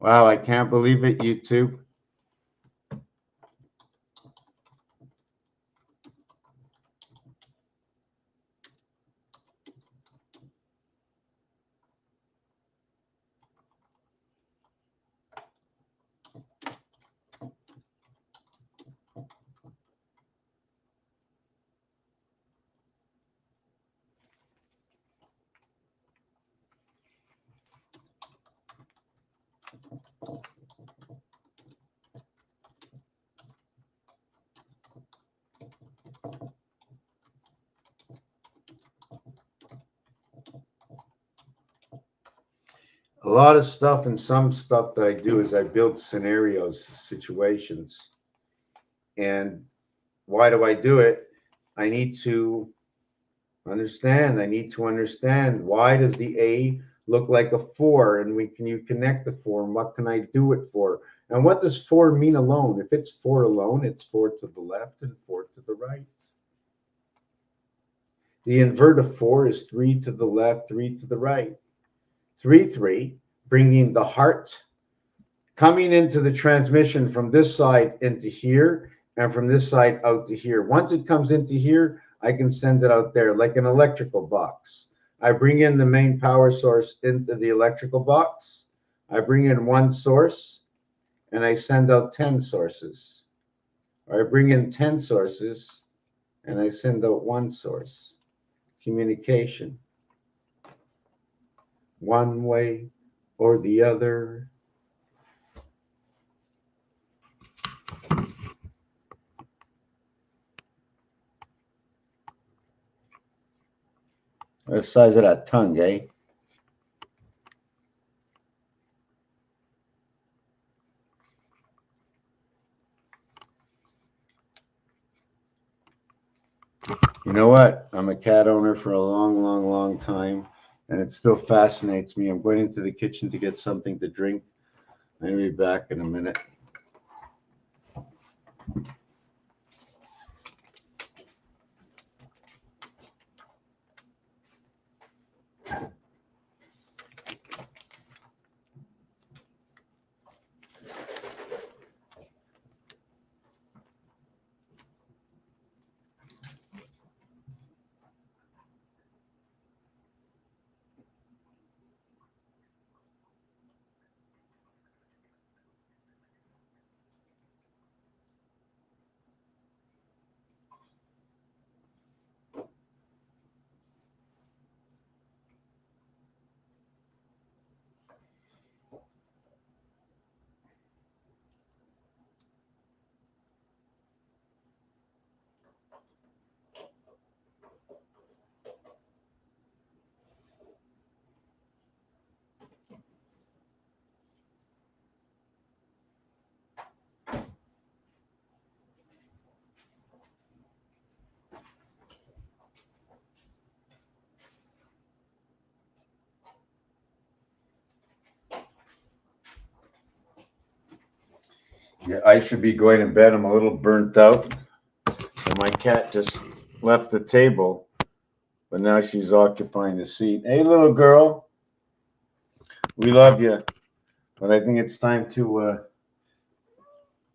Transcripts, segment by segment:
Wow, I can't believe it, YouTube. A lot of stuff and some stuff that I do is I build scenarios, situations. And why do I do it? I need to understand. I need to understand, why does the A look like a 4? And can you connect the 4? And what can I do it for? And what does 4 mean alone? If it's 4 alone, it's 4 to the left and 4 to the right. The invert of 4 is 3 to the left, 3 to the right. 3, 3, bringing the heart, coming into the transmission from this side into here, and from this side out to here. Once it comes into here, I can send it out there like an electrical box. I bring in the main power source into the electrical box. I bring in one source, and I send out 10 sources. Or I bring in 10 sources, and I send out one source. Communication. One way or the other. The size of that tongue, eh? You know what? I'm a cat owner for a long, long, long time, and it still fascinates me. I'm going into the kitchen to get something to drink. I'll be back in a minute. Yeah, I should be going to bed. I'm a little burnt out. And my cat just left the table, but now she's occupying the seat. Hey, little girl, we love you, but I think it's time to.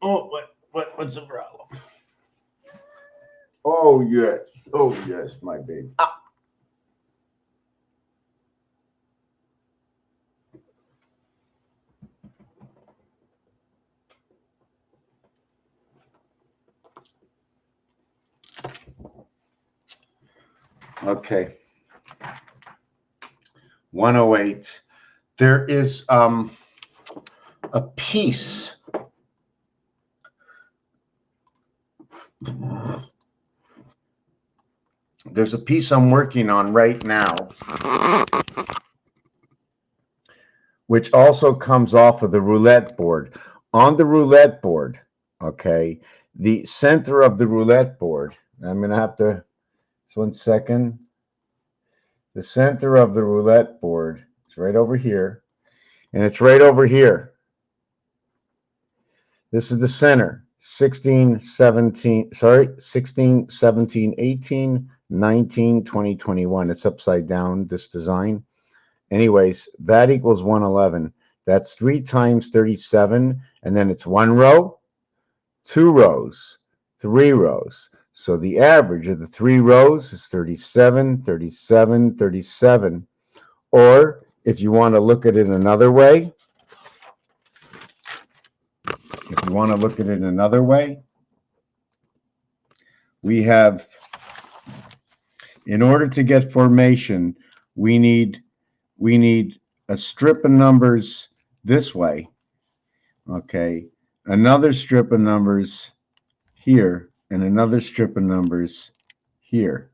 Oh, what's the problem? Oh yes, my baby. Ah. Okay. 108. There is a piece. There's a piece I'm working on right now, which also comes off of the roulette board. On the roulette board, okay, the center of the roulette board, I'm going to have to, just 1 second. The center of the roulette board is right over here, and it's right over here. This is the center. 16, 17, 18, 19, 20, 21. It's upside down, this design. Anyways, that equals 111. That's 3 times 37, and then it's 1 row, 2 rows, 3 rows. So the average of the 3 rows is 37, 37, 37. Or if you want to look at it another way, we have, in order to get formation, we need a strip of numbers this way, okay, another strip of numbers here, and another strip of numbers here.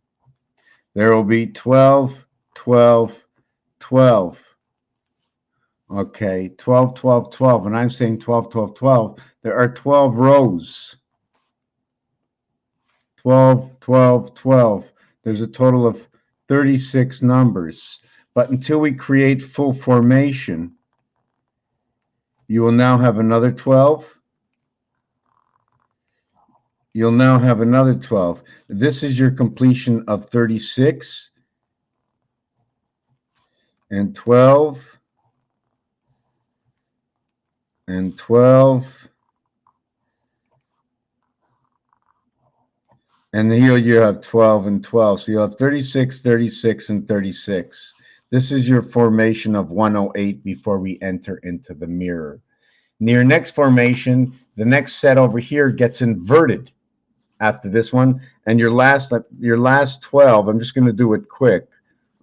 There will be 12, 12, 12. Okay, 12, 12, 12. And I'm saying 12, 12, 12. There are 12 rows. 12, 12, 12. There's a total of 36 numbers. But until we create full formation, you will now have another 12. You'll now have another 12. This is your completion of 36 and 12 and 12. And here you have 12 and 12. So you'll have 36, 36, and 36. This is your formation of 108 before we enter into the mirror. Near next formation, the next set over here gets inverted after this one. And your last 12, I'm just going to do it quick.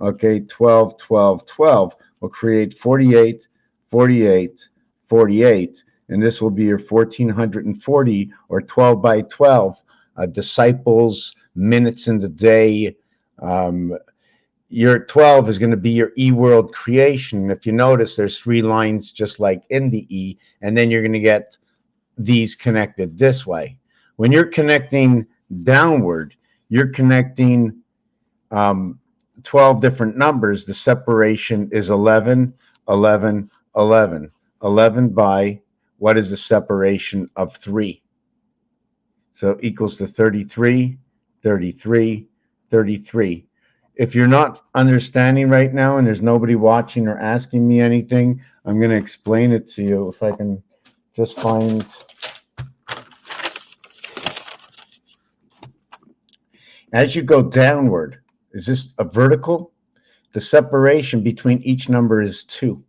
Okay, 12, 12, 12 will create 48, 48, 48. And this will be your 1440 or 12 by 12. Disciples, minutes in the day. Your 12 is going to be your E-world creation. If you notice, there's 3 lines just like in the E, and then you're going to get these connected this way. When you're connecting downward, you're connecting 12 different numbers. The separation is 11, 11, 11. 11 by, what is the separation of 3? So equals to 33, 33, 33. If you're not understanding right now and there's nobody watching or asking me anything, I'm going to explain it to you. If I can just find... As you go downward, is this a vertical? The separation between each number is 2.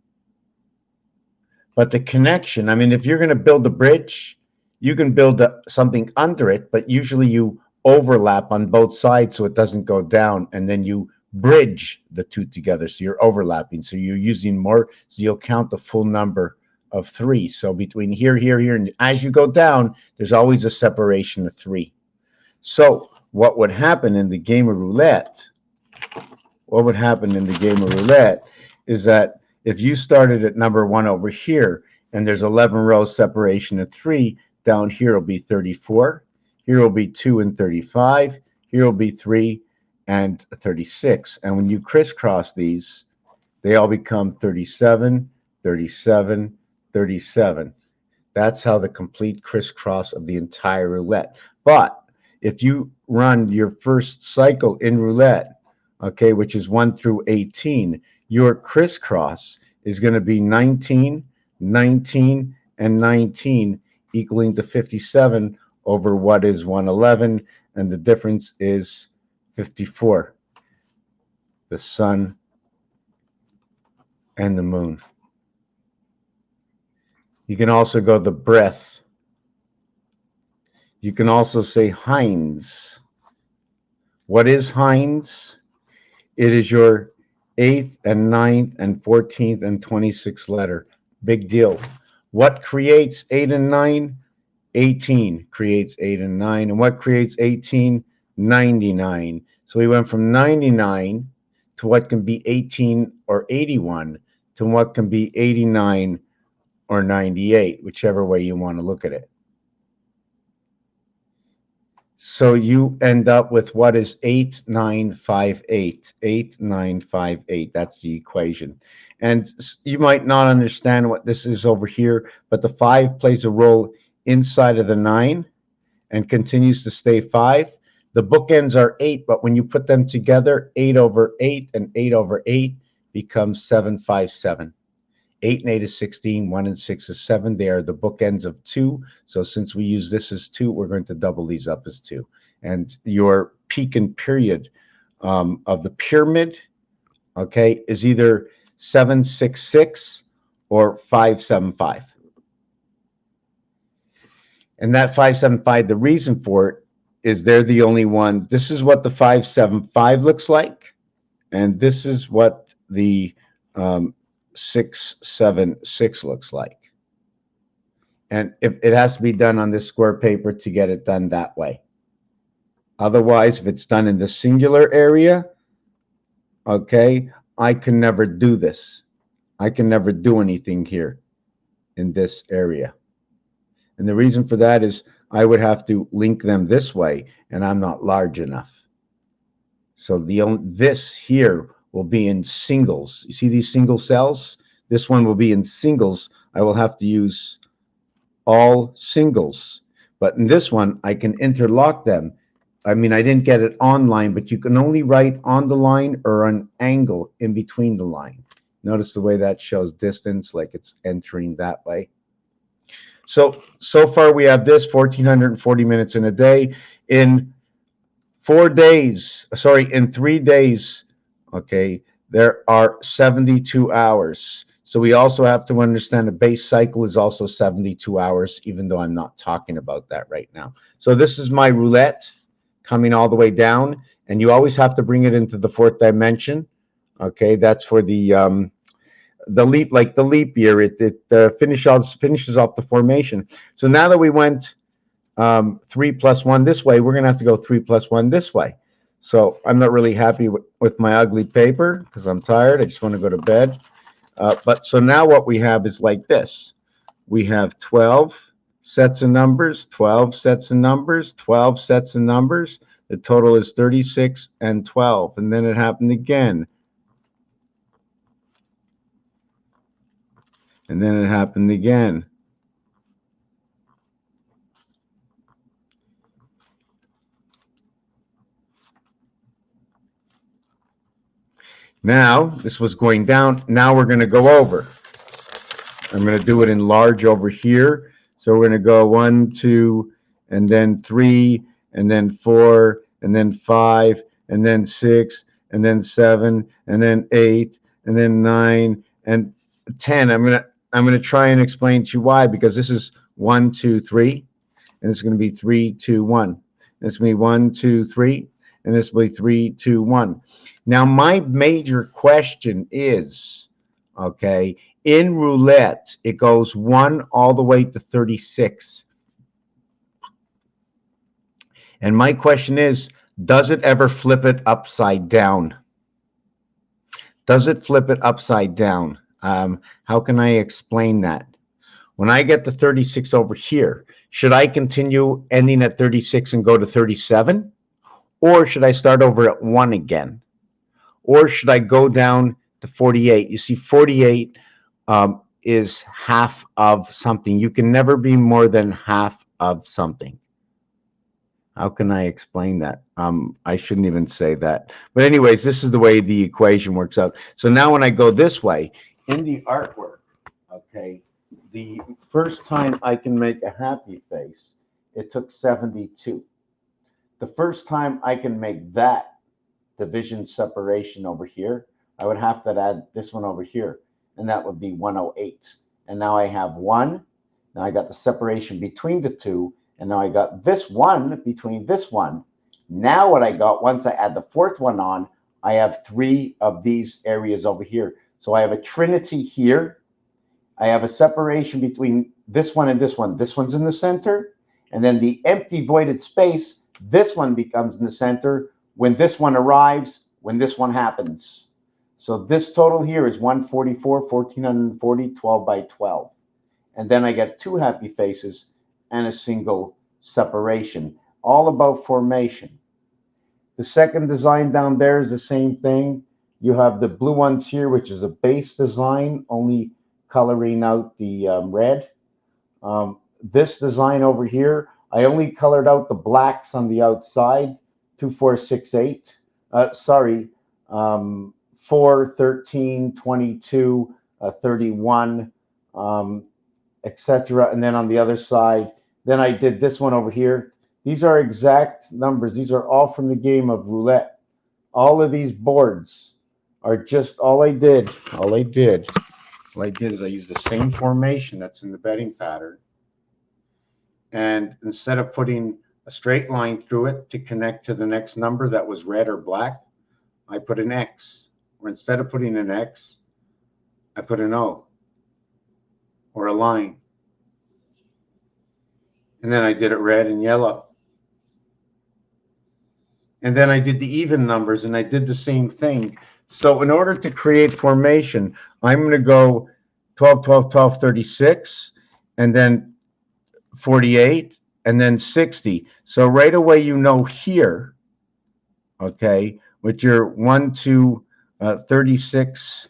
But the connection, I mean, if you're going to build a bridge, you can build something under it, but usually you overlap on both sides so it doesn't go down, and then you bridge the 2 together, so you're overlapping. So you're using more, so you'll count the full number of 3. So between here, here, here, and as you go down, there's always a separation of 3. So what would happen in the game of roulette, is that if you started at number 1 over here, and there's 11 rows separation of 3, down here will be 34, here will be 2 and 35, here will be 3 and 36. And when you crisscross these, they all become 37, 37, 37. That's how the complete crisscross of the entire roulette. But if you run your first cycle in roulette, okay, which is 1 through 18, your crisscross is going to be 19, 19, and 19, equaling to 57 over what is 111, and the difference is 54. The sun and the moon. You can also go the breath. You can also say Heinz. What is Heinz? It is your 8th and 9th and 14th and 26th letter. Big deal. What creates 8 and 9? 18 creates 8 and 9. And what creates 18? 99. So we went from 99 to what can be 18 or 81 to what can be 89 or 98, whichever way you want to look at it. So you end up with what is 8958. 8958. That's the equation. And you might not understand what this is over here, but the 5 plays a role inside of the 9 and continues to stay 5. The bookends are 8, but when you put them together, 8 over 8 and 8 over 8 becomes 757. 8 and 8 is 16, 1 and 6 is 7. They are the bookends of 2. So since we use this as 2, we're going to double these up as 2. And your peak and period of the pyramid, okay, is either 766 or 575. And that 575, the reason for it is they're the only ones. This is what the 575 looks like, and this is what the 676 looks like. And if it has to be done on this square paper to get it done that way. Otherwise, if it's done in the singular area, okay, I can never do this. I can never do anything here in this area. And the reason for that is I would have to link them this way, and I'm not large enough. So this here will be in singles. You see these single cells? This one will be in singles. I will have to use all singles. But in this one, I can interlock them. I mean, I didn't get it on line, but you can only write on the line or an angle in between the line. Notice the way that shows distance, like it's entering that way. So far we have this 1,440 minutes in a day. In 3 days, okay, there are 72 hours. So we also have to understand a base cycle is also 72 hours, even though I'm not talking about that right now. So this is my roulette coming all the way down, and you always have to bring it into the 4th dimension. Okay, that's for the leap, like the leap year. It finishes off the formation. So now that we went 3 plus 1 this way, we're gonna have to go 3 plus 1 this way. So I'm not really happy with my ugly paper because I'm tired. I just want to go to bed. But so now what we have is like this. We have 12 sets of numbers, 12 sets of numbers, 12 sets of numbers. The total is 36 and 12. And then it happened again. And then it happened again. Now, this was going down. Now we're going to go over. I'm going to do it in large over here. So we're going to go 1, 2, and then 3, and then 4, and then 5, and then 6, and then 7, and then 8, and then 9, and 10. I'm going to try and explain to you why, because this is 1, 2, 3, and it's going to be 3, 2, 1. And it's going to be 1, 2, 3, and this will be 3, 2, 1. Now, my major question is, okay, in roulette, it goes 1 all the way to 36. And my question is, does it ever flip it upside down? Does it flip it upside down? How can I explain that? When I get to 36 over here, should I continue ending at 36 and go to 37? Or should I start over at 1 again? Or should I go down to 48? You see, 48 is half of something. You can never be more than half of something. How can I explain that? I shouldn't even say that. But anyways, this is the way the equation works out. So now when I go this way, in the artwork, okay, the first time I can make a happy face, it took 72. The first time I can make that division separation over here, I would have to add this one over here, and that would be 108. And now I have 1. Now I got the separation between the two, and now I got this 1 between this one. Now what I got, once I add the 4th one on, I have 3 of these areas over here. So I have a trinity here. I have a separation between this one and this one. This one's in the center, and then the empty voided space, this one becomes in the center when this one arrives, when this one happens. So this total here is 144, 1,440, 12 by 12. And then I get 2 happy faces and a single separation, all about formation. The second design down there is the same thing. You have the blue ones here, which is a base design, only coloring out the red. This design over here, I only colored out the blacks on the outside, 2, 4, 6, 8. 4, 13, 22, 31, etc. And then on the other side, then I did this one over here. These are exact numbers. These are all from the game of roulette. All of these boards are just all I did is I used the same formation that's in the betting pattern. And instead of putting a straight line through it to connect to the next number that was red or black, I put an X. Or instead of putting an X, I put an O or a line. And then I did it red and yellow. And then I did the even numbers, and I did the same thing. So in order to create formation, I'm going to go 12, 12, 12, 36, and then 48, and then 60. So right away, you know here, okay, with your 1, 2, 36,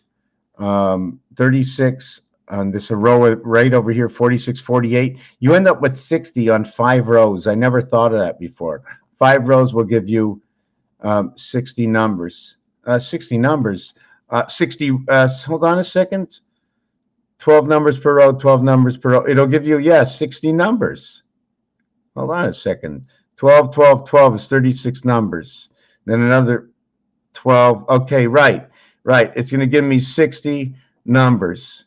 36, on this row right over here, 46, 48, you end up with 60 on 5 rows. I never thought of that before. 5 rows will give you 60 numbers. 60 numbers. 60, hold on a second. 12 numbers per row, 12 numbers per row. It'll give you, 60 numbers. Hold on a second. 12, 12, 12 is 36 numbers. Then another 12. Okay, right. It's going to give me 60 numbers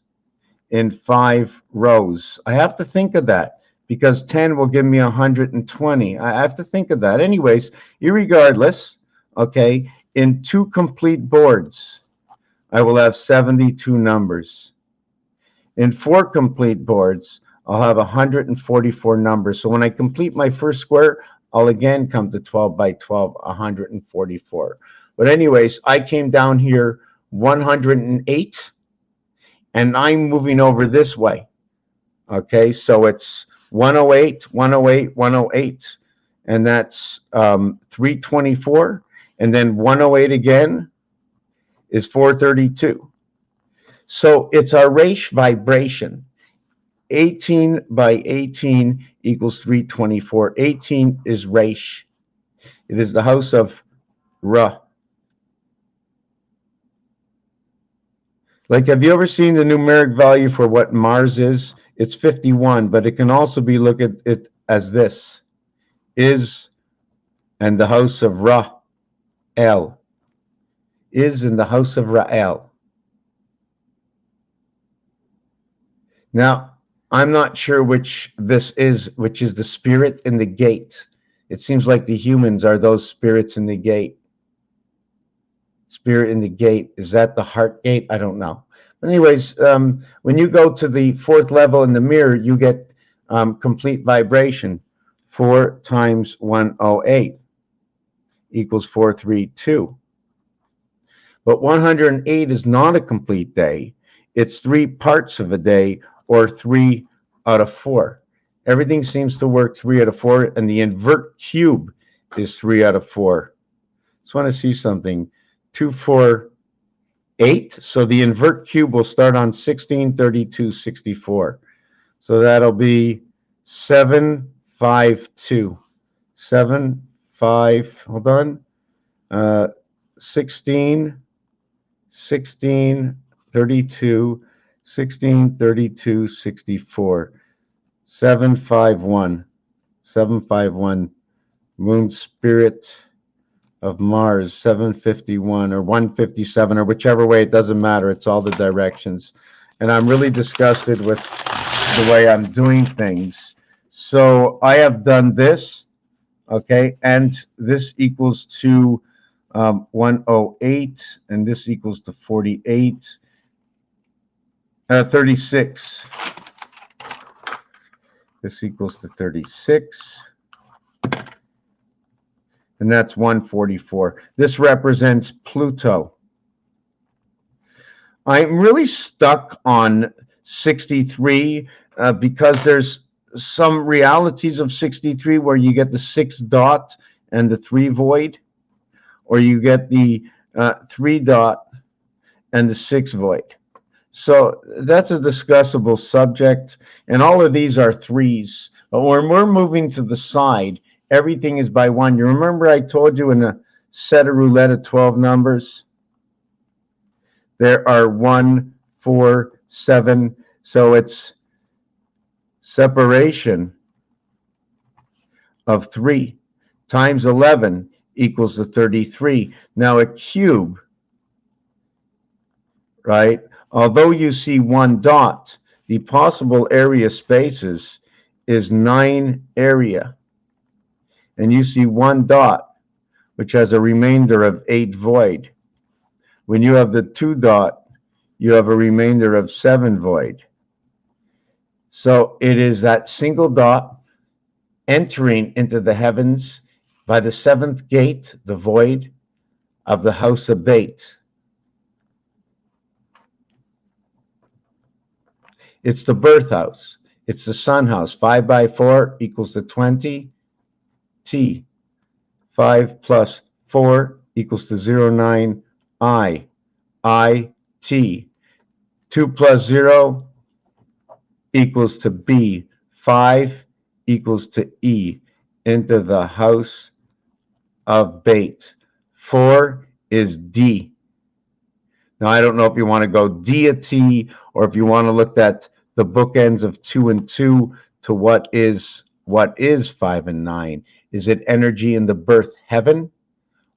in 5 rows. I have to think of that because 10 will give me 120. I have to think of that. Anyways, irregardless, okay, in 2 complete boards, I will have 72 numbers. In 4 complete boards, I'll have 144 numbers. So when I complete my first square, I'll again come to 12 by 12, 144. But anyways, I came down here 108, and I'm moving over this way. Okay, so it's 108, 108, 108, and that's 324. And then 108 again is 432. So it's our Resh vibration. 18 by 18 equals 324. 18 is Resh. It is the house of Ra. Like, have you ever seen the numeric value for what Mars is? It's 51, but it can also be looked at it as this. Is and the house of Ra-El. Is in the house of Ra-El. Now, I'm not sure which this is, which is the spirit in the gate. It seems like the humans are those spirits in the gate. Spirit in the gate. Is that the heart gate? I don't know. But anyways, when you go to the 4th level in the mirror, you get complete vibration. 4 times 108 equals 432. But 108 is not a complete day. It's 3 parts of a day, or 3 out of 4. Everything seems to work 3 out of 4, and the invert cube is 3 out of 4. Just want to see something. 2, 4, 8. So the invert cube will start on 16, 32, 64. So that'll be 7, 5, 2. 7, 5, hold on. 16, 16, 32, 16, 32, 64. 751. 751. Moon spirit of Mars, 751 or 157 or whichever way, it doesn't matter. It's all the directions. And I'm really disgusted with the way I'm doing things. So I have done this, okay, and this equals to 108, and this equals to 48, 36. This equals to 36. And that's 144. This represents Pluto. I'm really stuck on 63 because there's some realities of 63 where you get the 6 dot and the 3 void, or you get the 3 dot and the 6 void. So that's a discussable subject, and all of these are 3s. But when we're moving to the side, everything is by 1. You remember I told you in a set of roulette of 12 numbers, there are 1, 4, 7. So it's separation of 3 times 11 equals the 33. Now a cube, right? Although you see one dot, the possible area spaces is 9 area. And you see one dot, which has a remainder of 8 void. When you have the 2 dot, you have a remainder of 7 void. So it is that single dot entering into the heavens by the 7th gate, the void of the house of Bait. It's the birth house. It's the sun house. 5 by 4 equals to 20. T. 5 plus 4 equals to 0, 9. I. T. 2 plus 0 equals to B. 5 equals to E. Into the house of Bait. 4 is D. Now, I don't know if you want to go deity or if you want to look at the bookends of 2 and 2 to what is 5 and 9. Is it energy in the birth heaven?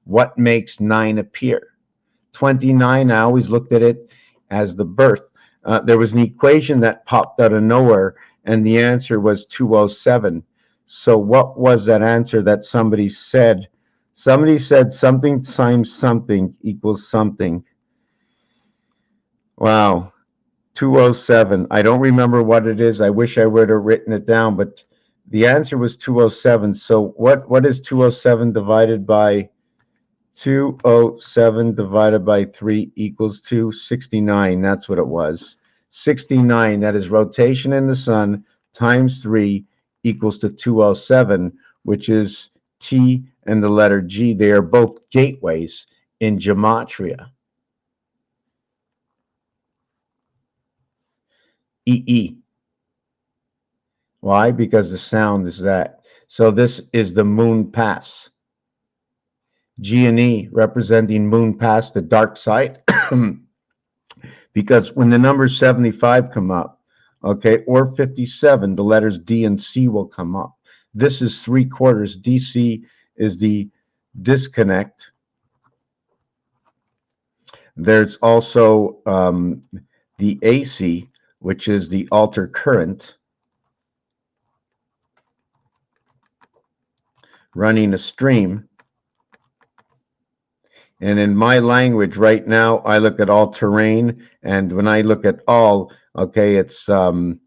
What makes 9 appear? 29, I always looked at it as the birth. There was an equation that popped out of nowhere, and the answer was 207. So what was that answer that somebody said? Somebody said something times something equals something. Wow, 207. I don't remember what it is. I wish I would have written it down, but the answer was 207. So what is 207 divided by 207 divided by 3 equals 269. That's what it was. 69, that is rotation in the sun, times 3 equals to 207, which is T and the letter G. They are both gateways in gematria. EE. Why? Because the sound is that. So this is the moon pass. G and E representing moon pass, the dark side. Because when the numbers 75 come up, okay, or 57, the letters D and C will come up. This is 3/4. DC is the disconnect. There's also the AC, which is the alter current running a stream. And in my language right now, I look at all terrain, and when I look at all, okay, it's I'm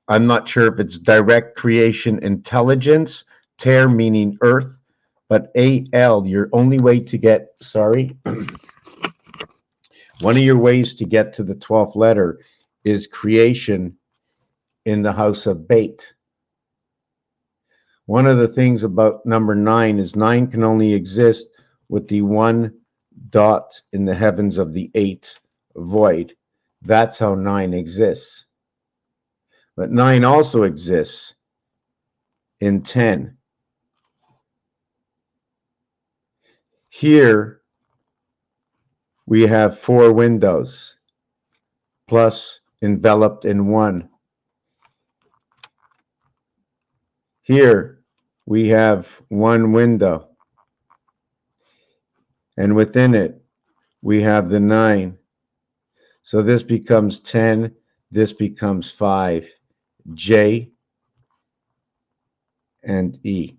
not sure if it's direct creation intelligence, ter meaning earth, but AL, your only way to get, one of your ways to get to the 12th letter is creation in the house of Bait. One of the things about number 9 is 9 can only exist with the 1 dot in the heavens of the 8 void. That's how 9 exists. But 9 also exists in 10. Here we have 4 windows plus enveloped in 1. Here we have 1 window, and within it we have the 9. So this becomes 10, this becomes 5, J and E.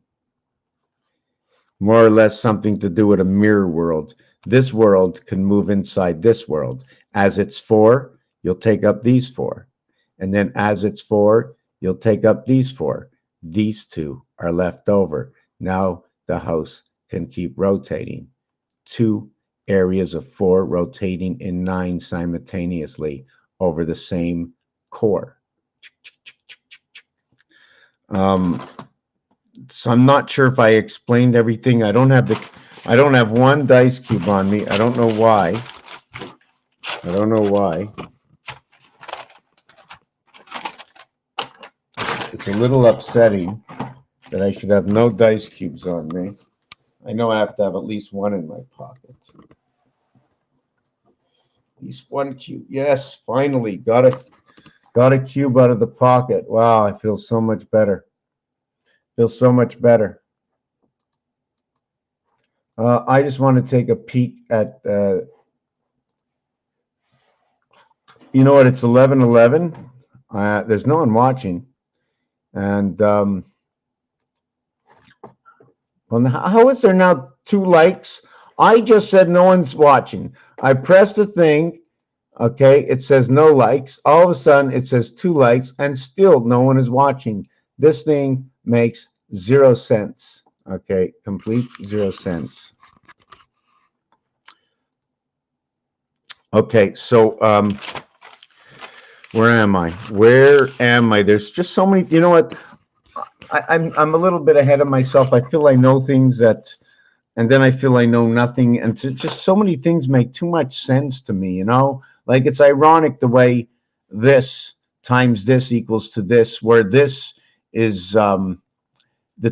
More or less something to do with a mirror world. This world can move inside this world. As it's 4, you'll take up these 4. And then as it's 4, you'll take up these 4. These 2 are left over. Now the house can keep rotating. 2 areas of 4 rotating in 9 simultaneously over the same core. So I'm not sure if I explained everything. I don't have one dice cube on me. I don't know why. It's a little upsetting that I should have no dice cubes on me. I know I have to have at least one in my pocket. East 1 cube. Yes, finally got a cube out of the pocket. Wow, I feel so much better. Feel so much better. I just want to take a peek at. You know what? It's 11:11. There's no one watching, and well, how is there now 2 likes? I just said no one's watching. I pressed the thing. Okay, it says no likes. All of a sudden, it says 2 likes, and still no one is watching. This thing makes 0 cents. Okay, complete 0 cents. Okay, so where am I? Where am I? There's just so many. You know what? I'm a little bit ahead of myself. I feel I know things that, and then I feel I know nothing, and just so many things make too much sense to me. You know, like it's ironic the way this times this equals to this, where this is the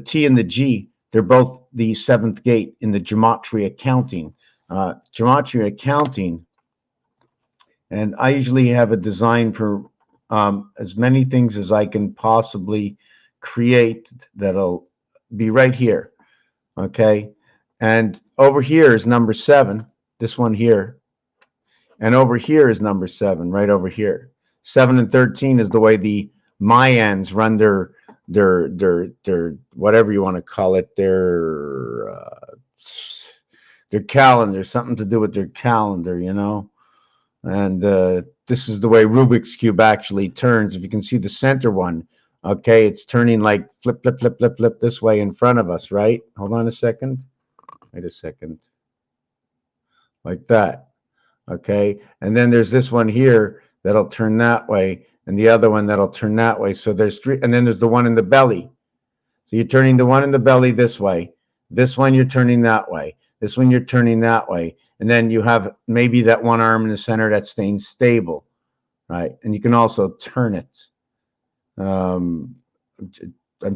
T and the G. They're both the 7th gate in the gematria accounting. Gematria accounting. And I usually have a design for as many things as I can possibly create that'll be right here. Okay. And over here is number 7, this one here. And over here is number 7, right over here. 7 and 13 is the way the Mayans run their whatever you want to call it, their calendar, something to do with their calendar, you know. And this is the way Rubik's Cube actually turns. If you can see the center one, okay, it's turning like flip, flip, flip, flip, flip this way in front of us, right? Hold on a second. Wait a second. Like that, okay? And then there's this one here that'll turn that way, and the other one that'll turn that way. So there's 3, and then there's the one in the belly. So you're turning the one in the belly this way. This one you're turning that way. This one you're turning that way. And then you have maybe that one arm in the center that's staying stable, right? And you can also turn it. I'm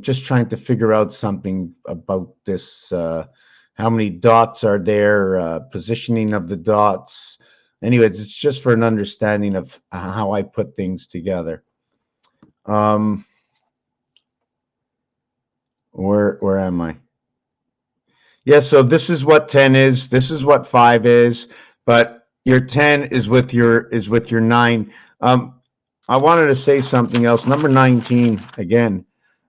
just trying to figure out something about this. How many dots are there? Positioning of the dots. Anyways, it's just for an understanding of how I put things together. Where am I? Yeah, so this is what 10 is. This is what 5 is. But your 10 is with your 9. I wanted to say something else. Number 19 again.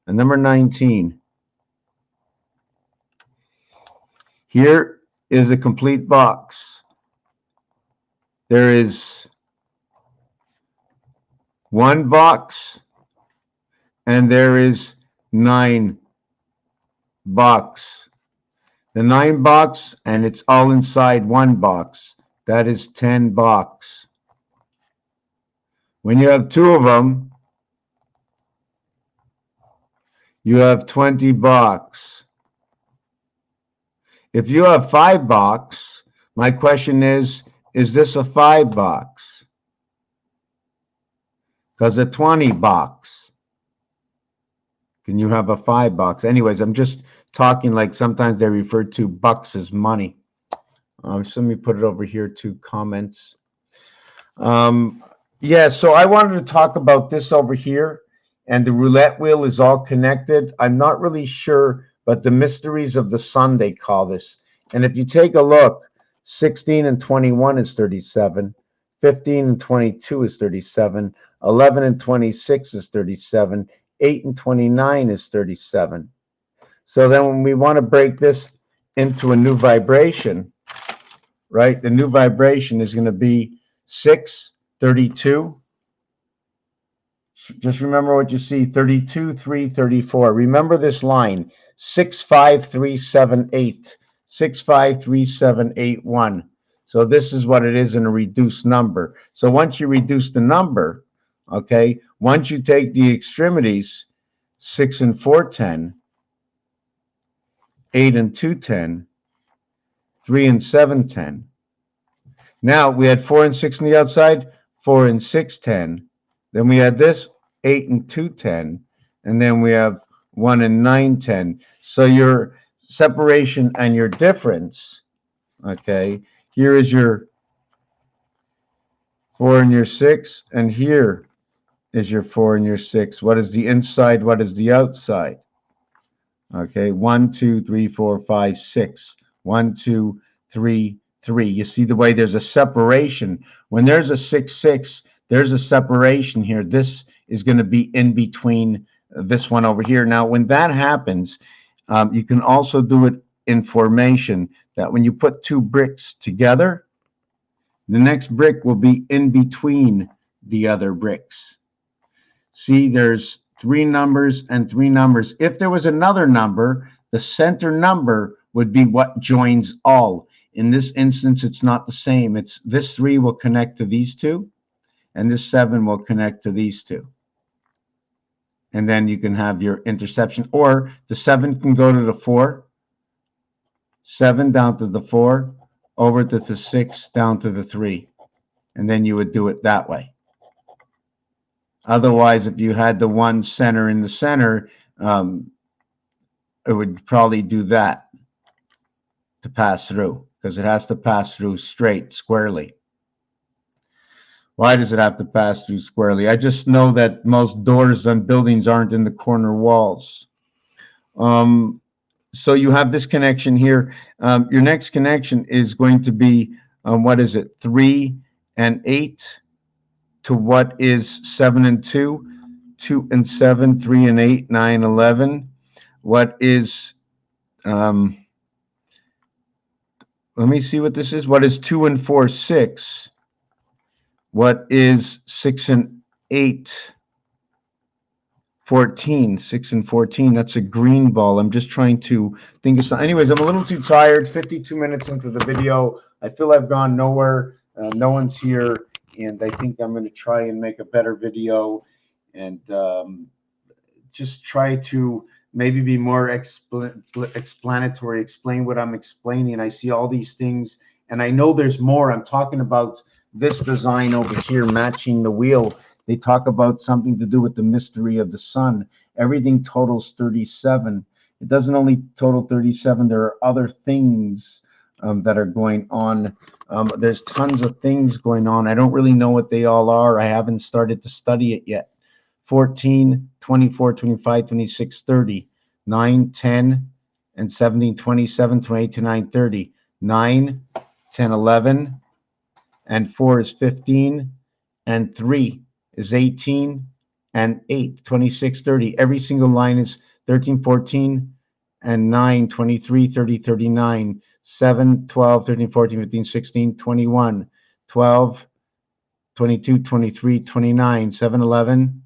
And number 19. Here is a complete box. There is 1 box, and there is 9 box. The 9 box, and it's all inside 1 box. That is 10 box. When you have 2 of them, you have 20 box. If you have 5 box, my question is this a 5 box? Because a 20 box. Can you have a 5 box? Anyways, I'm just talking like sometimes they refer to bucks as money. So let me put it over here to comments. Yeah, so I wanted to talk about this over here, and the roulette wheel is all connected. I'm not really sure, but the mysteries of the sun, they call this. And if you take a look, 16 and 21 is 37, 15 and 22 is 37, 11 and 26 is 37, 8 and 29 is 37. So then when we want to break this into a new vibration, right, the new vibration is going to be 6, 32. Just remember what you see, 32, 3, 34. Remember this line, 6, 5, 3, 7, 8. 6, 5, 3, 7, 8, 1. So this is what it is in a reduced number. So once you reduce the number, okay, once you take the extremities, 6 and 4, 10, 8 and 2, 10, 3 and 7, 10. Now we had 4 and 6 on the outside, 4 and 6, 10. Then we had this, 8 and 2, 10. And then we have 1 and 9, 10. So your separation and your difference, okay, here is your 4 and your 6, and here is your 4 and your 6. What is the inside? What is the outside? Okay, 1, 2, 3, 4, 5, 6. 1, 2, 3, 3. You see the way there's a separation. When there's a 6, 6, there's a separation here. This is going to be in between this one over here. Now, when that happens, you can also do it in formation, that when you put two bricks together, the next brick will be in between the other bricks. See, there's 3 numbers and 3 numbers. If there was another number, the center number would be what joins all. In this instance, it's not the same. It's this 3 will connect to these 2, and this 7 will connect to these 2. And then you can have your interception. Or the 7 can go to the 4, 7 down to the 4, over to the 6, down to the 3. And then you would do it that way. Otherwise, if you had the 1 center in the center, it would probably do that to pass through, because it has to pass through straight, squarely. Why does it have to pass through squarely? I just know that most doors on buildings aren't in the corner walls. So you have this connection here. Your next connection is going to be, what is it, 3 and 8 to what is 7 and 2, 2 and 7, 3 and 8, 9, 11. What is, let me see what this is. What is 2 and 4, 6? What is 6 and 8? 14, 6 and 14. That's a green ball. I'm just trying to think of something. Anyways, I'm a little too tired. 52 minutes into the video. I feel I've gone nowhere. No one's here. And I think I'm going to try and make a better video and just try to maybe be more explanatory, explain what I'm explaining. I see all these things, and I know there's more. I'm talking about this design over here, matching the wheel. They talk about something to do with the mystery of the sun. Everything totals 37. It doesn't only total 37. There are other things that are going on. There's tons of things going on. I don't really know what they all are. I haven't started to study it yet. 14, 24, 25, 26, 30, 9, 10, and 17, 27, 28, 29, 30. 9, 10, 11, and 4 is 15, and 3 is 18, and 8, 26, 30. Every single line is 13, 14, and 9, 23, 30, 39, 7, 12, 13, 14, 15, 16, 21, 12, 22, 23, 29, 7, 11,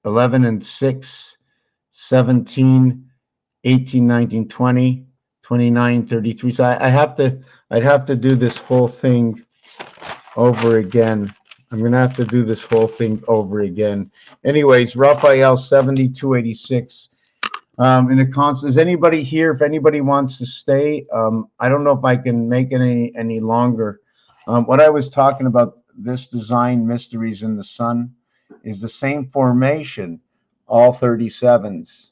11 and 6, 17, 18, 19, 20, 29, 33. So I'd have to do this whole thing over again. I'm going to have to do this whole thing over again. Anyways, Raphael 7286. In a constant, is anybody here? If anybody wants to stay, I don't know if I can make it any longer. What I was talking about, this design, mysteries in the sun, is the same formation, all 37s.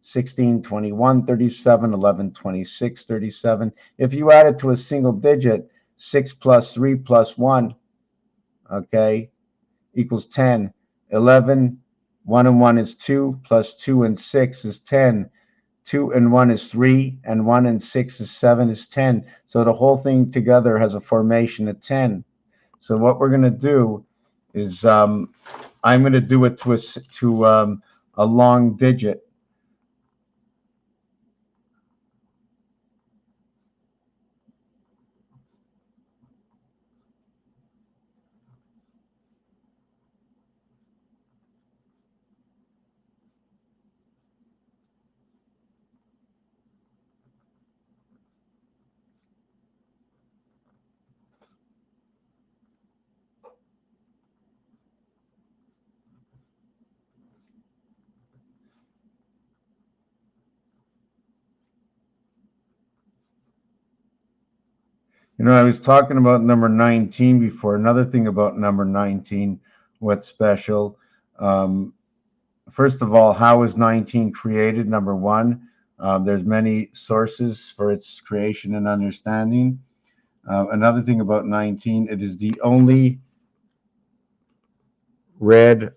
16, 21, 37, 11, 26, 37. If you add it to a single digit, 6 plus 3 plus 1, okay, equals 10. 11, 1 and 1 is 2, plus 2 and 6 is 10. 2 and 1 is 3, and 1 and 6 is 7 is 10. So the whole thing together has a formation of 10. So what we're going to do is I'm going to do it to a long digit. You know, I was talking about number 19 before. Another thing about number 19, what's special. First of all, how was 19 created? Number one, there's many sources for its creation and understanding. Another thing about 19, it is the only red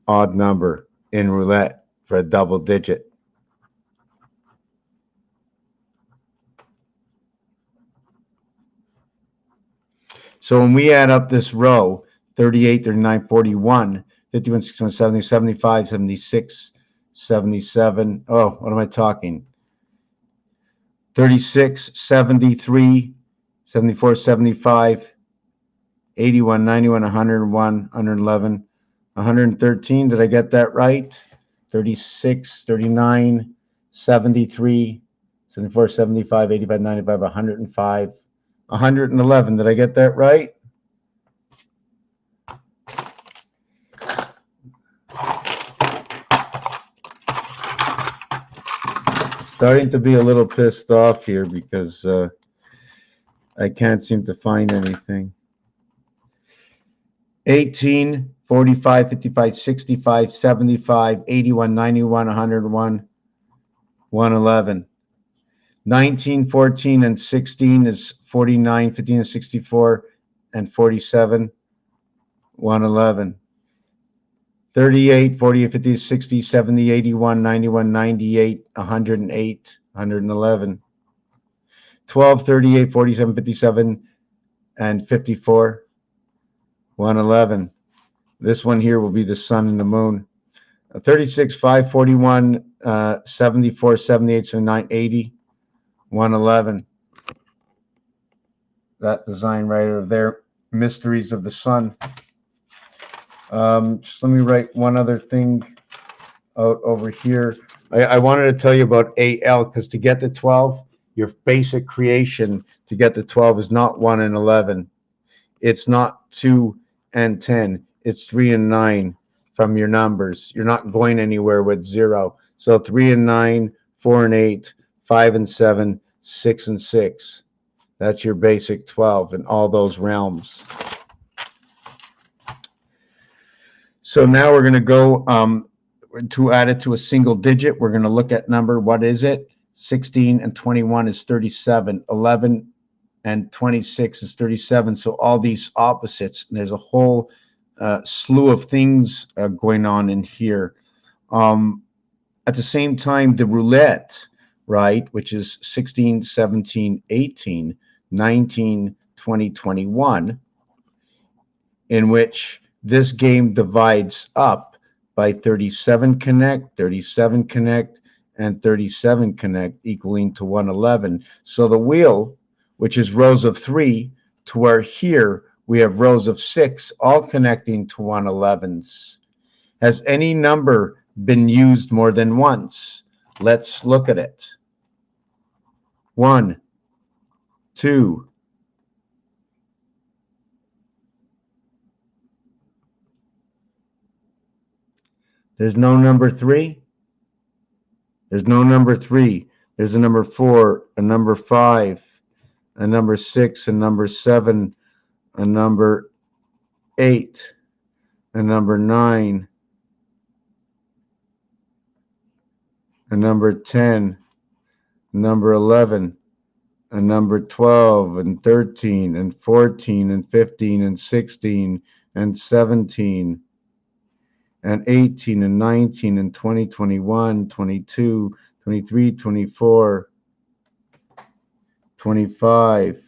odd number in roulette for a double digit. So when we add up this row, 38, 39, 41, 51, 61, 70, 75, 76, 77. Oh, what am I talking? 36, 73, 74, 75, 81, 91, 101, 111, 113. Did I get that right? 36, 39, 73, 74, 75, 85, 95, 105, 111. Did I get that right? Starting to be a little pissed off here because I can't seem to find anything. 18, 45, 55, 65, 75, 81, 91, 101, 111. 19, 14, and 16 is 49, 15, and 64, and 47, 111. 38, 40, 50, 60, 70, 81, 91, 98, 108, 111. 12, 38, 47, 57, and 54, 111. This one here will be the sun and the moon. 36, 5, 41, 74, 78, 79, 80, 111. That design right over there, Mysteries of the Sun. Just let me write one other thing out over here. I wanted to tell you about AL because to get to 12, your basic creation to get to 12 is not 1 and 11. It's not 2 and 10. It's 3 and 9 from your numbers. You're not going anywhere with 0. So 3 and 9, 4 and 8, 5 and 7, 6 and 6. That's your basic 12 in all those realms. So now we're going to go to add it to a single digit. We're going to look at number. What is it? 16 and 21 is 37. 11 and 26 is 37. So all these opposites. There's a whole slew of things going on in here. At the same time, the roulette, right, which is 16, 17, 18, 19, 20, 21, in which this game divides up by 37 connect, 37 connect, and 37 connect, equaling to 111. So the wheel, which is rows of 3, to where here we have rows of 6, all connecting to 111s. Has any number been used more than once? Let's look at it. 1, 2, 3. There's no number 3. There's no number 3. There's a number 4, a number 5, a number 6, a number 7, a number 8, a number 9, a number 10, a number 11, a number 12, and 13, and 14, and 15, and 16, and 17, and 18, and 19, and 20, 21, 22, 23, 24, 25,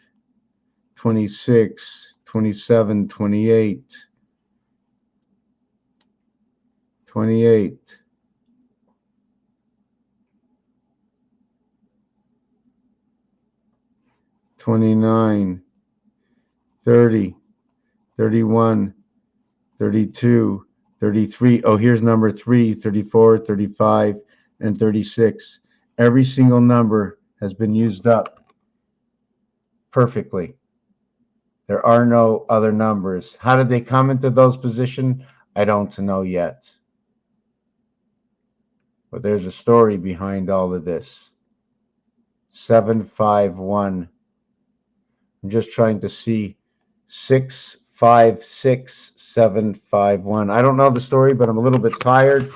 26, 27, 28, 28, 29, 30, 31, 32, 33. Oh, here's number 3, 34, 35, and 36. Every single number has been used up perfectly. There are no other numbers. How did they come into those positions? I don't know yet. But there's a story behind all of this. 751. I'm just trying to see 6, 5, 6, 7, 5, 1. I don't know the story, but I'm a little bit tired.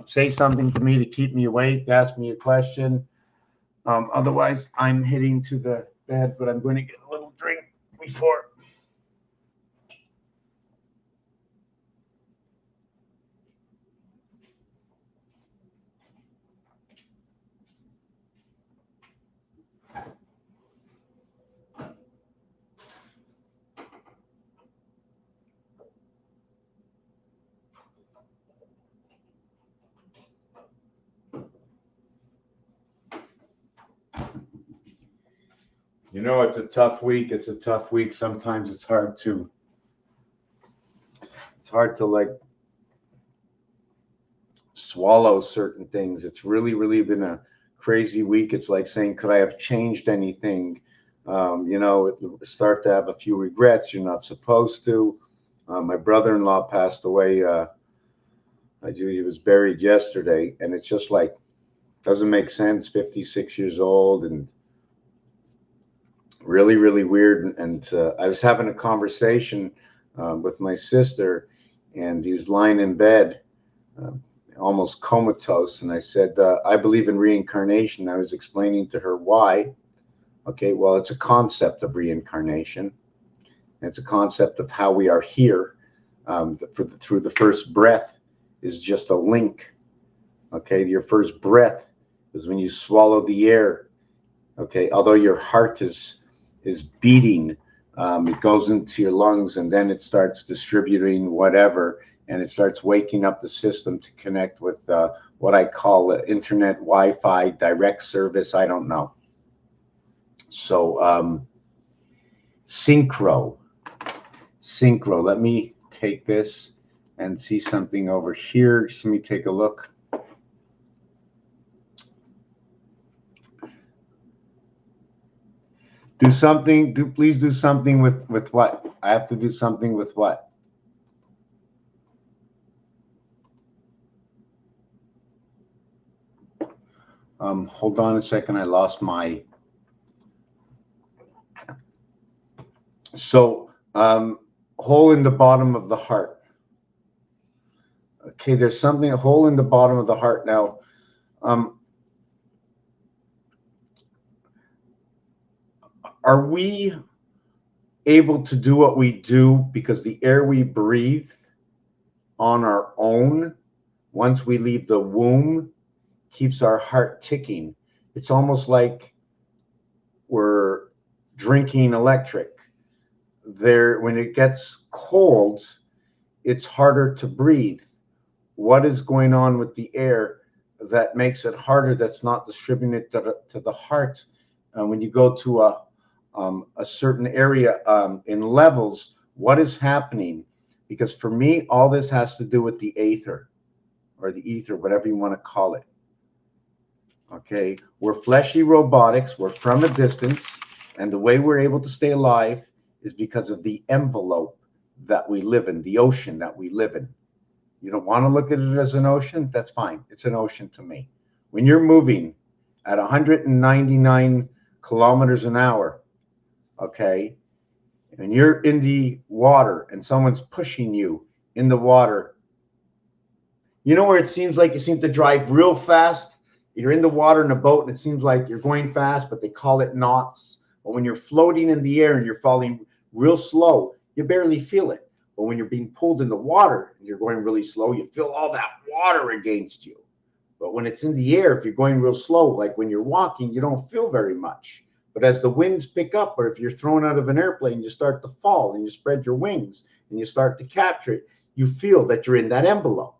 Say something to me to keep me awake. Ask me a question. Otherwise, I'm heading to the bed, but I'm going to get a little drink before. You know, it's a tough week. It's a tough week. Sometimes it's hard to like swallow certain things. It's really been a crazy week. It's like saying, could I have changed anything? You know, start to have a few regrets. You're not supposed to. My brother-in-law passed away. He was buried yesterday, and it's just like, doesn't make sense. 56 years old, and really weird. And I was having a conversation with my sister, and he was lying in bed, almost comatose. And I said, I believe in reincarnation. I was explaining to her why. Okay, well, it's a concept of reincarnation. It's a concept of how we are here. Through the first breath is just a link. Okay, your first breath is when you swallow the air. Okay, although your heart is beating, it goes into your lungs, and then it starts distributing whatever, and it starts waking up the system to connect with what I call internet, Wi-Fi, direct service. I don't know. So synchro. Let me take this and see something over here. Just let me take a look. Do something. Please do something with what? I have to do something with what? Hold on a second. I lost my. So hole in the bottom of the heart. Okay, there's something, a hole in the bottom of the heart. Now, are we able to do what we do because the air we breathe on our own, once we leave the womb, keeps our heart ticking? It's almost like we're drinking electric. There, when it gets cold, it's harder to breathe. What is going on with the air that makes it harder? That's not distributed to the heart. When you go to a certain area in levels, what is happening? Because for me, all this has to do with the aether, or the ether, whatever you want to call it. Okay, we're fleshy robotics. We're from a distance, and the way we're able to stay alive is because of the envelope that we live in, the ocean that we live in. You don't want to look at it as an ocean? That's fine. It's an ocean to me. When you're moving at 199 kilometers an hour, okay, and you're in the water and someone's pushing you in the water, you know where it seems like you seem to drive real fast? You're in the water in a boat and it seems like you're going fast, but they call it knots. But when you're floating in the air and you're falling real slow, you barely feel it. But when you're being pulled in the water and you're going really slow, you feel all that water against you. But when it's in the air, if you're going real slow, like when you're walking, you don't feel very much. But as the winds pick up, or if you're thrown out of an airplane, you start to fall and you spread your wings and you start to capture it, you feel that you're in that envelope.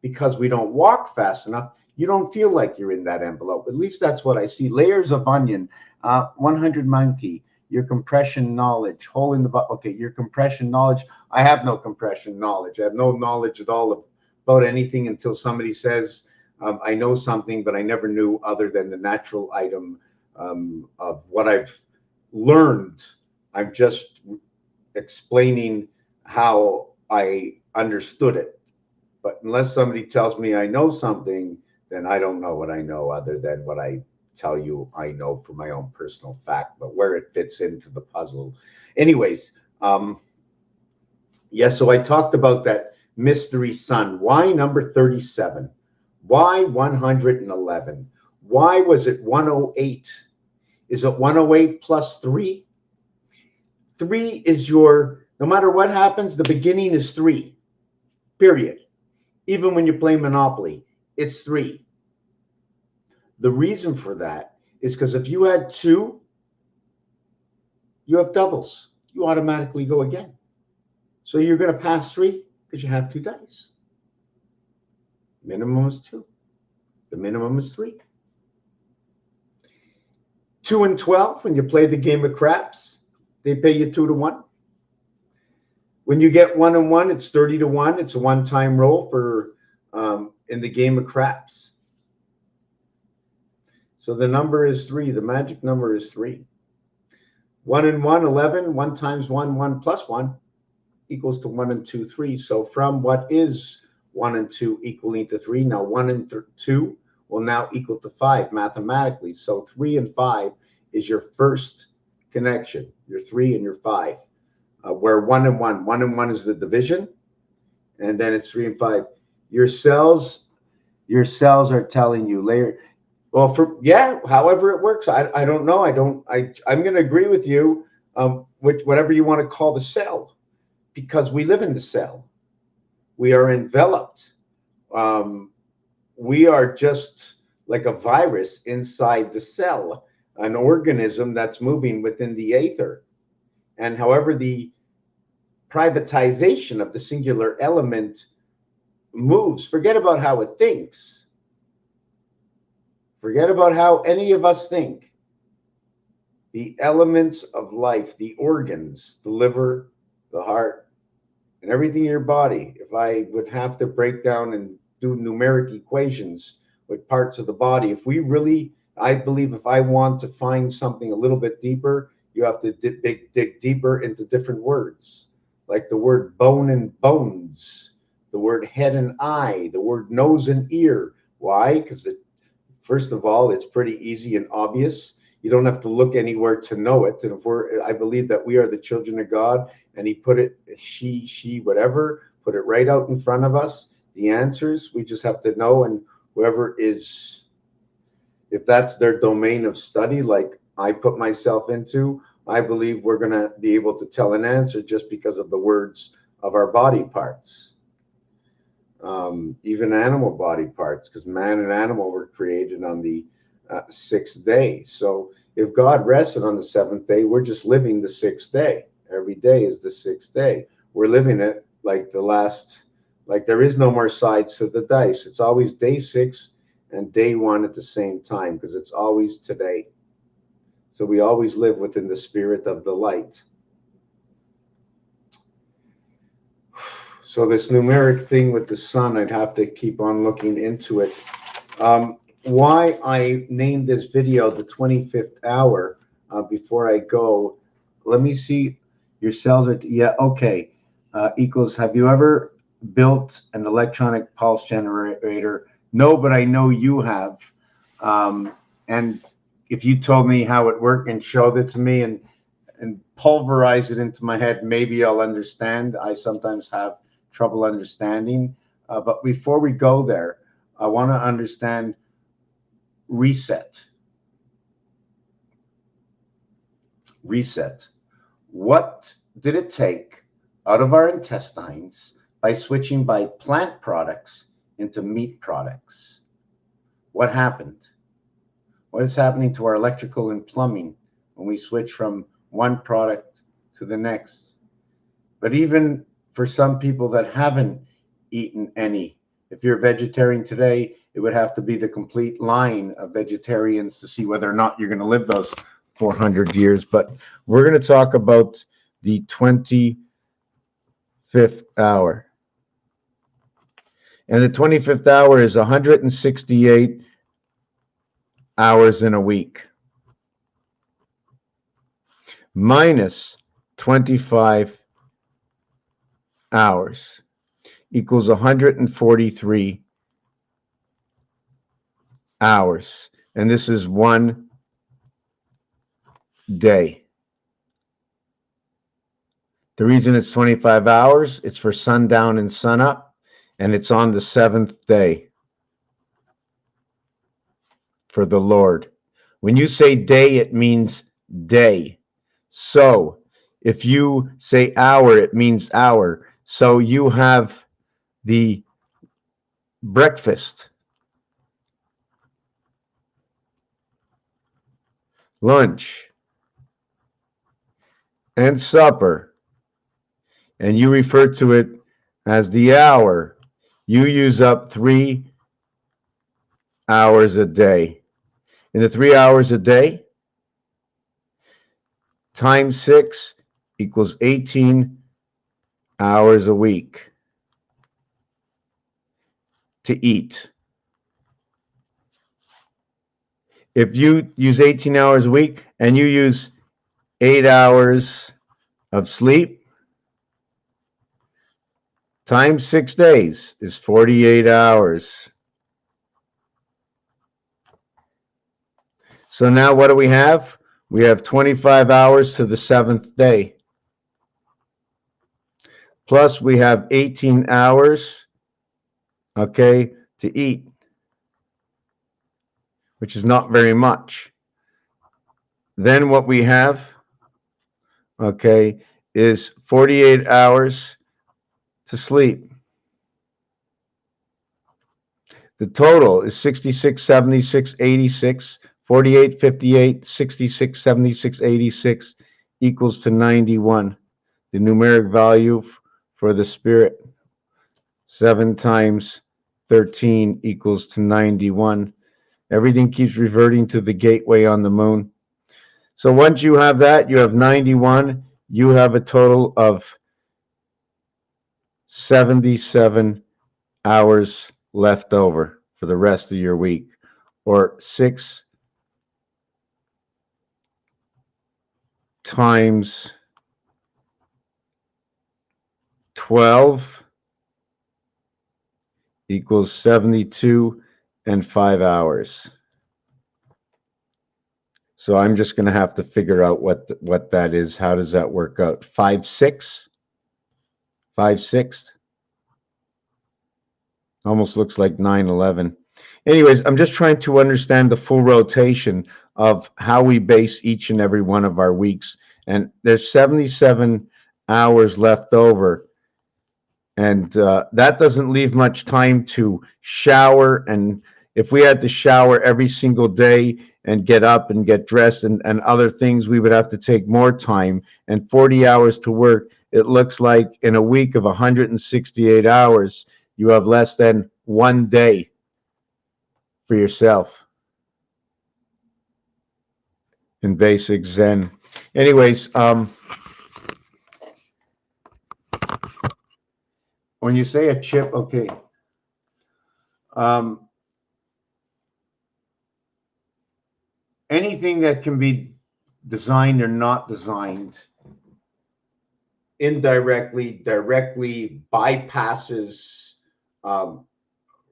Because we don't walk fast enough, you don't feel like you're in that envelope. At least that's what I see. Layers of onion, 100 monkey, your compression knowledge, hole in the butt. Okay, your compression knowledge. I have no compression knowledge. I have no knowledge at all about anything until somebody says, I know something, but I never knew other than the natural item of what I've learned. I'm just explaining how I understood it. But unless somebody tells me I know something, then I don't know what I know other than what I tell you I know for my own personal fact, but where it fits into the puzzle. Anyways, yeah, so I talked about that mystery sun. Why number 37? Why 111? Why was it 108? Is it 108 plus 3? 3 is your, no matter what happens, the beginning is 3, period. Even when you play Monopoly, it's 3. The reason for that is because if you had 2, you have doubles. You automatically go again. So you're going to pass 3 because you have 2 dice. Minimum is 2. The minimum is 3. 2 and 12, when you play the game of craps, they pay you 2 to 1. When you get 1 and 1, it's 30 to 1. It's a one-time roll for in the game of craps. So the number is 3. The magic number is 3. 1 and 1, 11. 1 times 1, 1 plus 1 equals to 1 and 2, 3. So from what is 1 and 2 equaling to 3, now 1 and 2 will now equal to 5 mathematically. So 3 and 5 is your first connection, your 3 and your 5. Where 1 and 1 is the division, and then it's 3 and 5. Your cells are telling you later. Well, however it works, I don't know. I'm going to agree with you, with whatever you want to call the cell, because we live in the cell. We are enveloped. We are just like a virus inside the cell, an organism that's moving within the aether. And however the privatization of the singular element moves, forget about how it thinks. Forget about how any of us think. The elements of life, the organs, the liver, the heart, and everything in your body, if I would have to break down and do numeric equations with parts of the body, I believe if I want to find something a little bit deeper, you have to dig deeper into different words, like the word bone and bones, the word head and eye, the word nose and ear. Why? Because first of all, it's pretty easy and obvious. You don't have to look anywhere to know it. And I believe that we are the children of God, and he put it, she, whatever, put it right out in front of us. The answers, we just have to know. And whoever is, if that's their domain of study, like I put myself into, I believe we're going to be able to tell an answer just because of the words of our body parts. Even animal body parts, because man and animal were created on the 6th day. So if God rested on the 7th day, we're just living the 6th day. Every day is the 6th day. We're living it like there is no more sides to the dice. It's always day 6 and day 1 at the same time, because it's always today. So we always live within the spirit of the light. So this numeric thing with the sun, I'd have to keep on looking into it. Why I named this video the 25th hour, before I go, let me see. Your cells are, yeah, okay. Equals, have you ever built an electronic pulse generator? No, but I know you have. And if you told me how it worked and showed it to me and pulverize it into my head, maybe I'll understand. I sometimes have trouble understanding. But before we go there, I want to understand reset. Reset. What did it take out of our intestines by switching by plant products into meat products? What happened? What is happening to our electrical and plumbing when we switch from one product to the next? But even for some people that haven't eaten any, if you're a vegetarian today, it would have to be the complete line of vegetarians to see whether or not you're going to live those 400 years. But we're going to talk about the 25th hour. And the 25th hour is 168 hours in a week, minus 25 hours equals 143 hours. And this is one day. The reason it's 25 hours, it's for sundown and sunup, and it's on the 7th day. for the Lord. When you say day, it means day. So if you say hour, it means hour. So you have the breakfast, lunch, and supper, and you refer to it as the hour. You use up 3 hours a day. In the 3 hours a day, times 6 equals 18 hours a week to eat. If you use 18 hours a week and you use 8 hours of sleep, times 6 days is 48 hours. So now what do we have? We have 25 hours to the 7th day. Plus we have 18 hours, okay, to eat, which is not very much. Then what we have, okay, is 48 hours to sleep. The total is 66, 76, 86, 48, 58, 66, 76, 86 equals to 91. The numeric value for the spirit, 7 times 13 equals to 91. Everything keeps reverting to the gateway on the moon. So once you have that, you have 91. You have a total of 77 hours left over for the rest of your week, or 6 times 12 equals 72 and 5 hours. So I'm just going to have to figure out what that is. How does that work out? 5/6? 5/6? Almost looks like 9/11. Anyways, I'm just trying to understand the full rotation of how we base each and every one of our weeks. And there's 77 hours left over. And that doesn't leave much time to shower. And if we had to shower every single day and get up and get dressed and other things, we would have to take more time. And 40 hours to work, it looks like in a week of 168 hours, you have less than 1 day for yourself in basic Zen. Anyways, when you say a chip, okay. Anything that can be designed or not designed indirectly, directly bypasses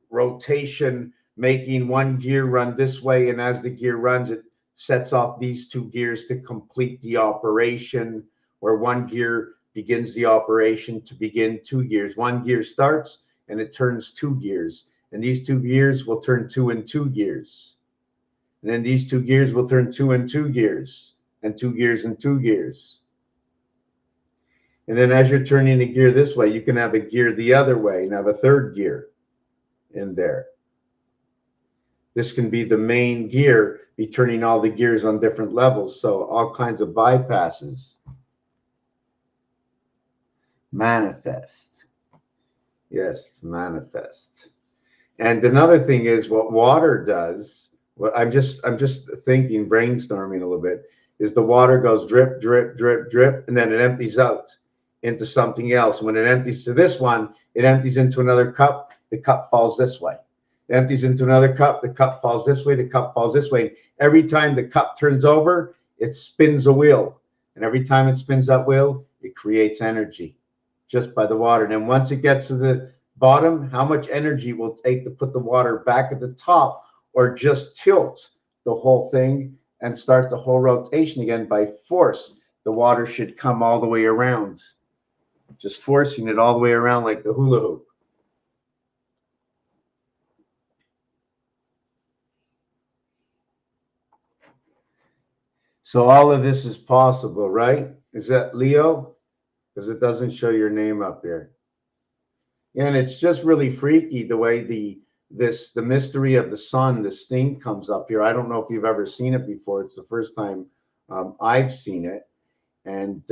rotation, making one gear run this way, and as the gear runs, it sets off these 2 gears to complete the operation, where one gear begins the operation to begin 2 gears. One gear starts and it turns 2 gears, and these 2 gears will turn 2 and 2 gears. And then these 2 gears will turn 2 and 2 gears, and 2 gears and 2 gears. And then as you're turning a gear this way, you can have a gear the other way and have a 3rd gear in there. This can be the main gear, be turning all the gears on different levels. So all kinds of bypasses. Manifest. Yes, manifest. And another thing is what water does. What I'm just thinking, brainstorming a little bit, is the water goes drip, drip, drip, drip, and then it empties out into something else. When it empties to this one, it empties into another cup. The cup falls this way. It empties into another cup. The cup falls this way. The cup falls this way. Every time the cup turns over, it spins a wheel. And every time it spins that wheel, it creates energy just by the water. And then once it gets to the bottom, how much energy will it take to put the water back at the top, or just tilt the whole thing and start the whole rotation again by force? The water should come all the way around, just forcing it all the way around like the hula hoop. So all of this is possible, right? Is that Leo? Because it doesn't show your name up here. And it's just really freaky the way the mystery of the sun, this thing comes up here. I don't know if you've ever seen it before. It's the first time I've seen it, and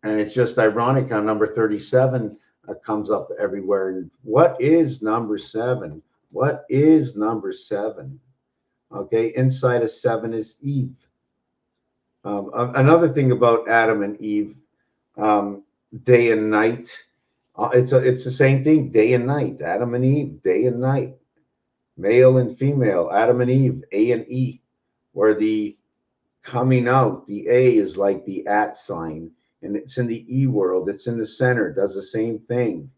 it's just ironic how number 37 comes up everywhere. And what is number 7? What is number 7? Okay, inside of 7 is Eve. Another thing about Adam and Eve, day and night. It's the same thing, day and night. Adam and Eve, day and night. Male and female, Adam and Eve, A and E. Where the coming out, the A is like the at sign, and it's in the E world. It's in the center, does the same thing,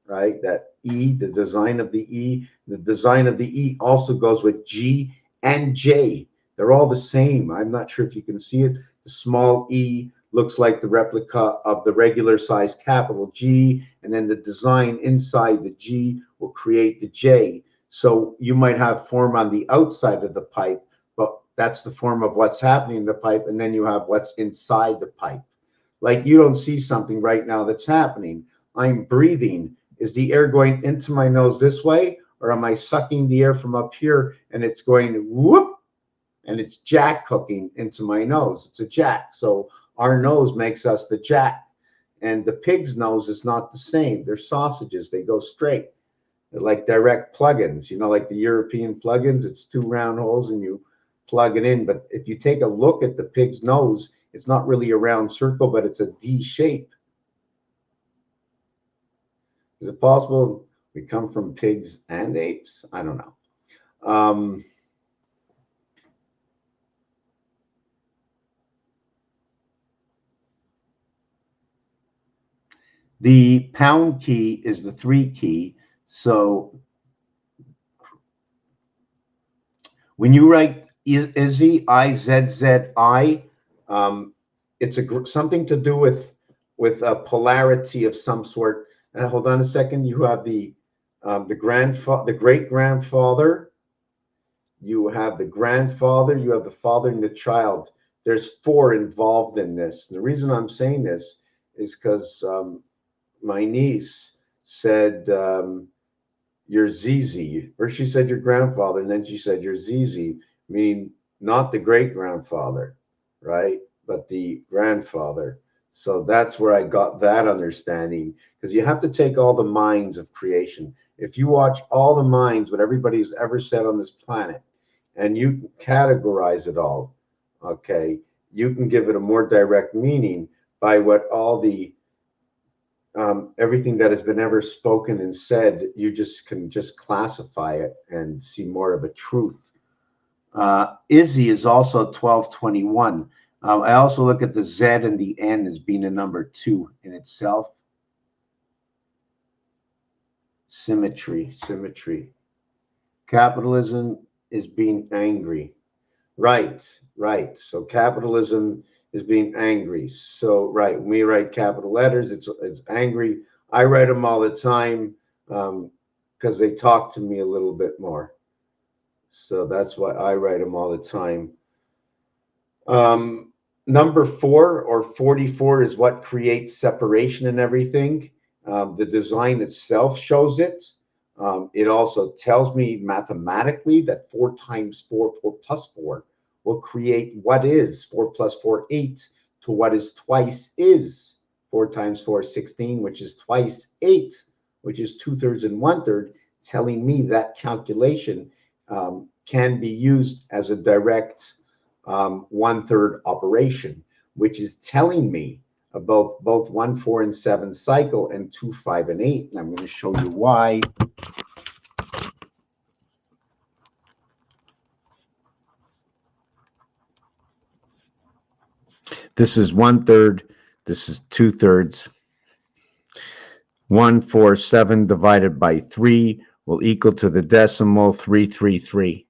right? That E, the design of the E. The design of the E also goes with G and J. They're all the same. I'm not sure if you can see it. The small E looks like the replica of the regular size capital G, and then the design inside the G will create the J. So you might have form on the outside of the pipe, but that's the form of what's happening in the pipe, and then you have what's inside the pipe. Like you don't see something right now that's happening. I'm breathing. Is the air going into my nose this way, or am I sucking the air from up here and it's going whoop, and it's jack hooking into my nose? It's a jack. So our nose makes us the jack, and the pig's nose is not the same. They're sausages. They go straight. They're like direct plugins, like the European plugins. It's 2 round holes and you plug it in. But if you take a look at the pig's nose, it's not really a round circle, but it's a D shape. Is it possible we come from pigs and apes? I don't know. The pound key is the 3 key. So when you write Izzy, I-Z-Z-I, it's something to do with a polarity of some sort. Hold on a second. You have the great grandfather. You have the grandfather. You have the father and the child. There's 4 involved in this. The reason I'm saying this is because my niece said, you're Zizi. First she said your grandfather, and then she said you're Zizi, meaning not the great grandfather, right? But the grandfather. So that's where I got that understanding, because you have to take all the minds of creation. If you watch all the minds, what everybody's ever said on this planet, and you categorize it all, okay, you can give it a more direct meaning by what all the everything that has been ever spoken and said. You can classify it and see more of a truth. Izzy is also 1221. I also look at the Z and the N as being a number 2 in itself. Symmetry. Capitalism is being angry. Right. So capitalism is being angry. So, right, when we write capital letters, it's angry. I write them all the time because they talk to me a little bit more. So that's why I write them all the time. Number 4 or 44 is what creates separation in everything. The design itself shows it. It also tells me mathematically that 4 times 4, 4 plus 4, will create what is 4 plus 4, 8, to what is twice is 4 times 4, 16, which is twice 8, which is 2/3 and 1/3, telling me that calculation can be used as a direct 1/3 operation, which is telling me about both 1, 4, and 7 cycle, and 2, 5, and 8. And I'm going to show you why. This is 1/3. This is 2/3. 1, 4, 7 divided by 3 will equal to the decimal 333,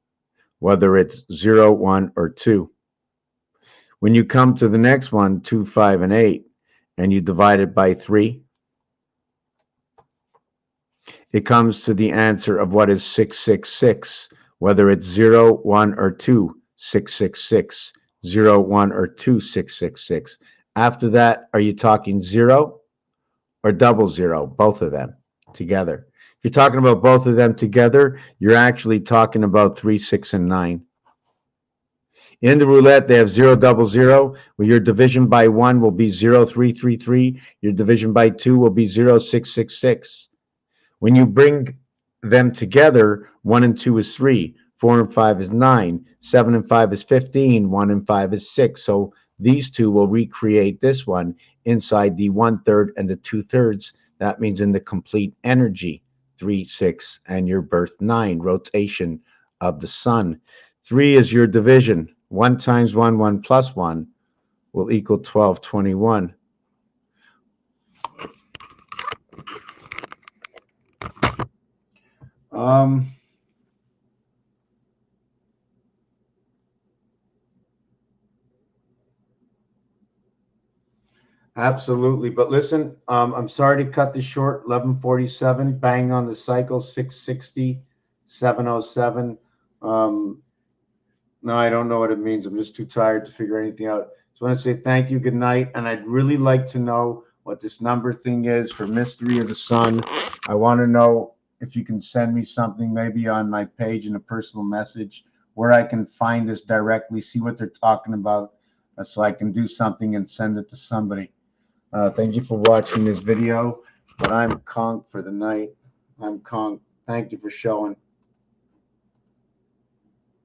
whether it's 0, 1, or 2. When you come to the next one, 2, 5, and 8, and you divide it by 3, it comes to the answer of what is 666, whether it's 0, 1, or 2, 666. 0, 1, or 2, 6, 6, 6. After that, are you talking 0 or double 0? Both of them together. If you're talking about both of them together, you're actually talking about 3, 6, and 9. In the roulette, they have 0, double 0, where your division by 1 will be 0, 3, 3, 3. Your division by 2 will be 0, 6, 6, 6. When you bring them together, 1 and 2 is 3, 4 and 5 is 9, 7 and 5 is 15, 1 and 5 is 6. So these two will recreate this one inside the 1/3 and the 2/3. That means in the complete energy, 3, 6, and your birth 9, rotation of the sun. 3 is your division. 1 times 1, 1 plus 1 will equal 12, 21. Absolutely. But listen, I'm sorry to cut this short. 11:47, bang on the cycle, 660, 707. No, I don't know what it means. I'm just too tired to figure anything out. So I want to say thank you, good night. And I'd really like to know what this number thing is for Mystery of the Sun. I want to know if you can send me something maybe on my page in a personal message where I can find this directly, see what they're talking about, so I can do something and send it to somebody. Thank you for watching this video, but I'm conked for the night. I'm conked. Thank you for showing.